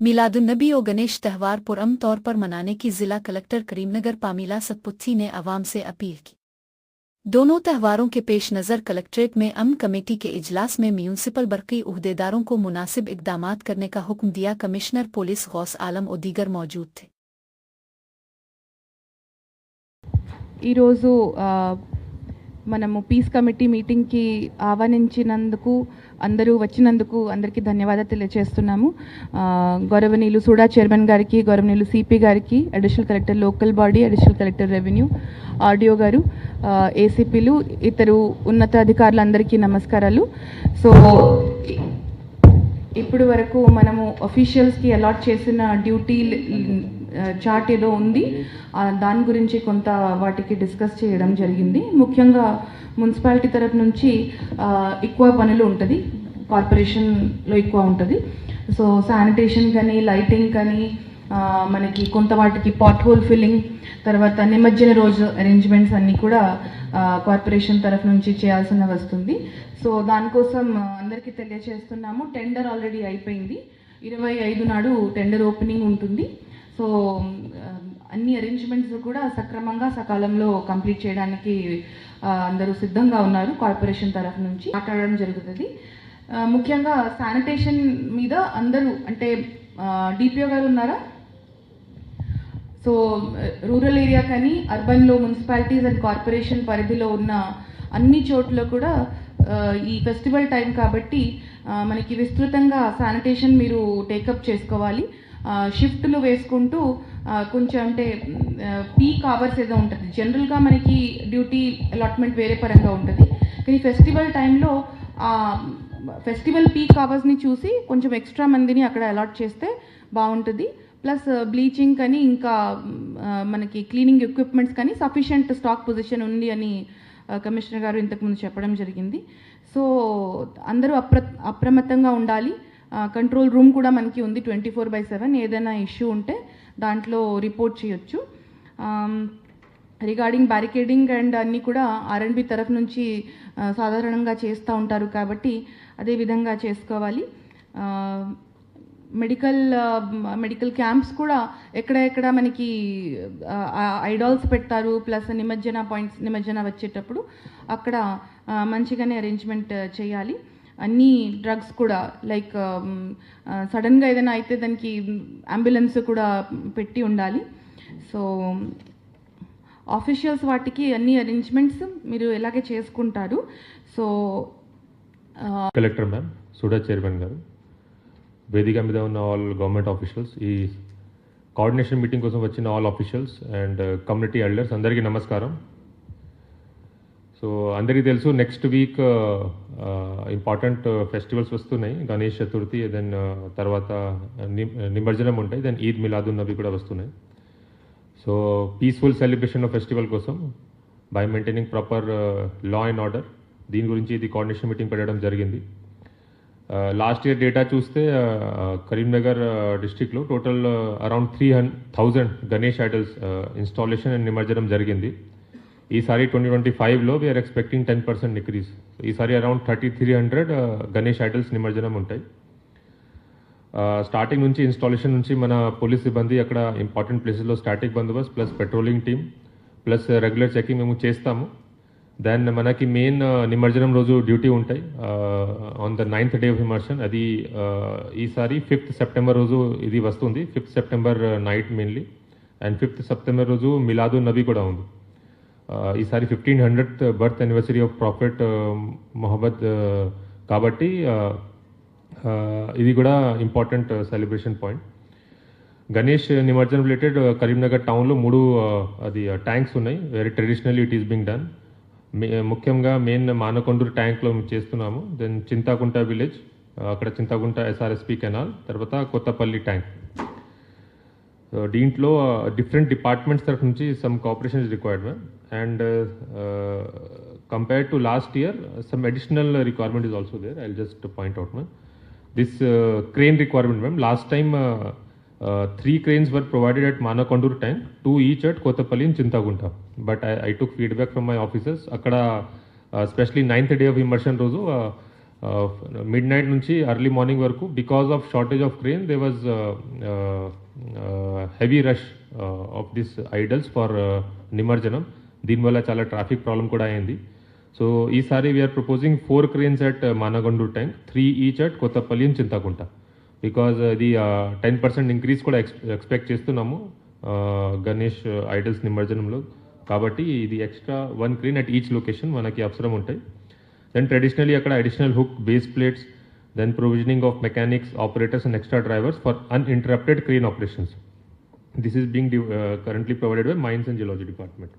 मिलादुन्नबी और गणेश त्यौहार पुरअमन तौर पर मनाने की जिला कलेक्टर करीमनगर पामीला सतपुथी ने अवाम से अपील की। दोनों त्यौहारों के पेश नज़र कलेक्ट्रेट में अमन कमेटी के इजलास में म्यूनसिपल बरकी उहदेदारों को मुनासिब इक़दामात करने का हुक्म दिया। कमिश्नर पुलिस गौस आलम और दीगर मौजूद थे। మనము పీస్ కమిటీ మీటింగ్కి ఆహ్వానించినందుకు అందరూ వచ్చినందుకు అందరికీ ధన్యవాదాలు తెలియజేస్తున్నాము. గౌరవనీయులు సూడా చైర్మన్ గారికి, గౌరవనీయులు సిపి గారికి, additional collector local body, additional collector revenue, RDO గారు, ఏసీపీలు, ఇతరు ఉన్నత అధికారులందరికీ నమస్కారాలు. సో ఇప్పుడు వరకు మనము అఫీషియల్స్కి అలాట్ చేసిన డ్యూటీ చార్ట్ ఏదో ఉంది, దాని గురించి కొంత వాటికి డిస్కస్ చేయడం జరిగింది. ముఖ్యంగా మున్సిపాలిటీ తరఫు నుంచి ఎక్కువ పనులు ఉంటుంది, కార్పొరేషన్లో ఎక్కువ ఉంటుంది. సో శానిటేషన్ కానీ, లైటింగ్ కానీ, మనకి కొంత వాటికి పాట్ హోల్ ఫిల్లింగ్, తర్వాత నిమజ్జన రోజు అరేంజ్మెంట్స్ అన్నీ కూడా కార్పొరేషన్ తరఫు నుంచి చేయాల్సిన వస్తుంది. సో దానికోసం అందరికీ తెలియజేస్తున్నాము. టెండర్ ఆల్రెడీ అయిపోయింది. 25 నాడు టెండర్ ఓపెనింగ్ ఉంటుంది. సో అన్ని అరేంజ్మెంట్స్ కూడా సక్రమంగా సకాలంలో కంప్లీట్ చేయడానికి అందరూ సిద్ధంగా ఉన్నారు. కార్పొరేషన్ తరఫు నుంచి మాట్లాడడం జరుగుతుంది. ముఖ్యంగా శానిటేషన్ మీద అందరూ, అంటే డిపిఓ గారు ఉన్నారా? సో రూరల్ ఏరియా కానీ అర్బన్లో మున్సిపాలిటీస్ అండ్ కార్పొరేషన్ పరిధిలో ఉన్న అన్ని చోట్ల కూడా ఈ ఫెస్టివల్ టైం కాబట్టి మనకి విస్తృతంగా శానిటేషన్ మీరు టేకప్ చేసుకోవాలి. షిఫ్ట్లు వేసుకుంటూ కొంచెం, అంటే పీక్ అవర్స్ ఏదో ఉంటుంది. జనరల్గా మనకి డ్యూటీ అలాట్మెంట్ వేరే పరంగా ఉంటుంది, కానీ ఫెస్టివల్ టైంలో ఫెస్టివల్ పీక్ అవర్స్ని చూసి కొంచెం ఎక్స్ట్రా మందిని అక్కడ అలాట్ చేస్తే బాగుంటుంది. ప్లస్ బ్లీచింగ్ కానీ, ఇంకా మనకి క్లీనింగ్ ఎక్విప్మెంట్స్ కానీ సఫిషియంట్ స్టాక్ పొజిషన్ ఉంది అని కమిషనర్ గారు ఇంతకుముందు చెప్పడం జరిగింది. సో అందరూ అప్రమత్తంగా ఉండాలి. కంట్రోల్ రూమ్ కూడా మనకి ఉంది 24/7. ఏదైనా ఇష్యూ ఉంటే దాంట్లో రిపోర్ట్ చేయొచ్చు. రిగార్డింగ్ బ్యారికేడింగ్ అండ్ అన్నీ కూడా ఆర్ఎండ్బి తరఫు నుంచి సాధారణంగా చేస్తూ ఉంటారు కాబట్టి అదే విధంగా చేసుకోవాలి. మెడికల్ క్యాంప్స్ కూడా ఎక్కడ మనకి ఐడాల్స్ పెడతారు, ప్లస్ నిమజ్జన వచ్చేటప్పుడు అక్కడ మంచిగానే అరేంజ్మెంట్ చేయాలి. అన్ని డ్రగ్స్ కూడా, లైక్ సడన్గా ఏదైనా అయితే దానికి అంబులెన్స్ కూడా పెట్టి ఉండాలి. సో ఆఫీషియల్స్ వాటికి అన్ని అరేంజ్మెంట్స్ మీరు ఎలాగే చేసుకుంటారు. So collector ma'am, SUDA chairman గారు, వేదిక మీద ఉన్న ఆల్ గవర్నమెంట్ ఆఫీషియల్స్, ఈ కోఆర్డినేషన్ మీటింగ్ కోసం వచ్చిన all officials and community elders అందరికీ నమస్కారం. సో అందరికీ తెలుసు, నెక్స్ట్ వీక్ ఇంపార్టెంట్ ఫెస్టివల్స్ వస్తున్నాయి. గణేష్ చతుర్థి, దెన్ తర్వాత నిమజ్జనం ఉంటాయి, దెన్ ఈద్ మిలాదున్నబీ కూడా వస్తున్నాయి. So peaceful celebration of festival కోసం by maintaining proper law and order, దీని గురించి ఇది కోఆర్డినేషన్ మీటింగ్ పెట్టడం జరిగింది. లాస్ట్ ఇయర్ డేటా చూస్తే కరీంనగర్ డిస్ట్రిక్ట్లో total around 300,000 Ganesh idols installation and నిమజ్జనం జరిగింది. ఈసారి 2025లో వీఆర్ ఎక్స్పెక్టింగ్ 10% డిక్రీజ్. ఈసారి అరౌండ్ 3,300 గణేష్ ఐడల్స్ నిమజ్జనం ఉంటాయి. స్టార్టింగ్ నుంచి ఇన్స్టాలేషన్ నుంచి మన పోలీస్ సిబ్బంది అక్కడ ఇంపార్టెంట్ ప్లేసెస్లో స్టాటిక్ బందోబస్తు plus patrolling team plus regular checking మేము చేస్తాము. దెన్ మనకి మెయిన్ నిమజ్జనం రోజు డ్యూటీ ఉంటాయి on the 9th day of immersion. అది ఈసారి 5th సెప్టెంబర్ రోజు ఇది వస్తుంది. 5th September night mainly, and 5th September రోజు మిలాదున్నబీ కూడా ఉంది. ఈసారి 1500th birth anniversary of prophet Muhammad కాబట్టి ఇది కూడా ఇంపార్టెంట్ సెలబ్రేషన్ పాయింట్. గణేష్ నిమజ్జనం రిలేటెడ్ కరీంనగర్ టౌన్లో 3 అది ట్యాంక్స్ ఉన్నాయి. Very traditionally it is being done. ముఖ్యంగా మెయిన్ మానకొండూరు ట్యాంక్లో చేస్తున్నాము. దెన్ చింతాకుంట విలేజ్, అక్కడ చింతాకుంట ఎస్ఆర్ఎస్పి కెనాల్, తర్వాత కొత్తపల్లి ట్యాంక్. దీంట్లో డిఫరెంట్ డిపార్ట్మెంట్స్ తరఫు నుంచి some cooperation is required ma'am. And compared to last year some additional requirement is also there. I will just point out ma'am. This crane requirement ma'am, last time 3 cranes were provided at Manakondur tank, 2 each at Kottapalli and Chintagunta. But I took feedback from my officers. Akkada especially 9th day of immersion roju midnight నుంచి early morning వరకు because of shortage of crane they was heavy rush of this idols for నిమజ్జనం. దీనివల్ల చాలా traffic problem కూడా అయింది. So ఈసారి we are proposing 4 cranes at Managandur tank, 3 each at Kothapalli and Chinthakunta. Because ఇది 10% increase కూడా ఎక్స్పెక్ట్ చేస్తున్నాము గణేష్ ఐడల్స్ నిమజ్జనంలో. కాబట్టి ఇది extra 1 crane at each location మనకి అవసరం ఉంటాయి. దెన్ ట్రెడిషనలీ అక్కడ additional hook, base plates, then provisioning of mechanics, operators and extra drivers for uninterrupted crane operations. This is being currently provided by mines and geology department.